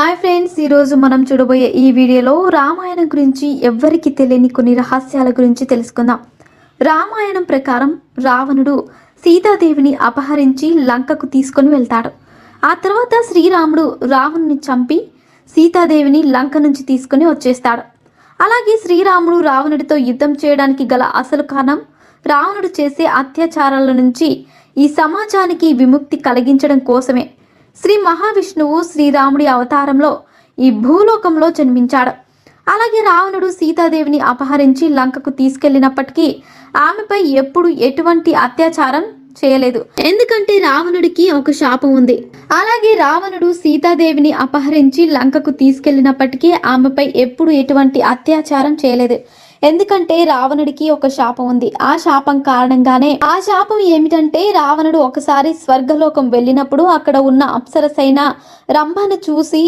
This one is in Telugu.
హాయ్ ఫ్రెండ్స్, ఈరోజు మనం చూడబోయే ఈ వీడియోలో రామాయణం గురించి ఎవ్వరికి తెలియని కొన్ని రహస్యాల గురించి తెలుసుకుందాం. రామాయణం ప్రకారం రావణుడు సీతాదేవిని అపహరించి లంకకు తీసుకొని వెళ్తాడు. ఆ తర్వాత శ్రీరాముడు రావణుని చంపి సీతాదేవిని లంక నుంచి తీసుకొని వచ్చేస్తాడు. అలాగే శ్రీరాముడు రావణుడితో యుద్ధం చేయడానికి గల అసలు కారణం రావణుడు చేసే అత్యాచారాల నుంచి ఈ సమాజానికి విముక్తి కలిగించడం కోసమే. శ్రీ మహావిష్ణువు శ్రీరాముడి అవతారంలో ఈ భూలోకంలో జన్మించాడు. అలాగే రావణుడు సీతాదేవిని అపహరించి లంకకు తీసుకెళ్లినప్పటికీ ఆమెపై ఎప్పుడు ఎటువంటి అత్యాచారం చేయలేదు. ఎందుకంటే రావణుడికి ఒక శాపం ఉంది. అలాగే రావణుడు సీతాదేవిని అపహరించి లంకకు తీసుకెళ్లినప్పటికీ ఆమెపై ఎప్పుడు ఎటువంటి అత్యాచారం చేయలేదు. ఎందుకంటే రావణుడికి ఒక శాపం ఉంది. ఆ శాపం కారణంగానే ఆ శాపం ఏమిటంటే రావణుడు ఒకసారి స్వర్గలోకం వెళ్ళినప్పుడు అక్కడ ఉన్న అప్సరసైన రంభను చూసి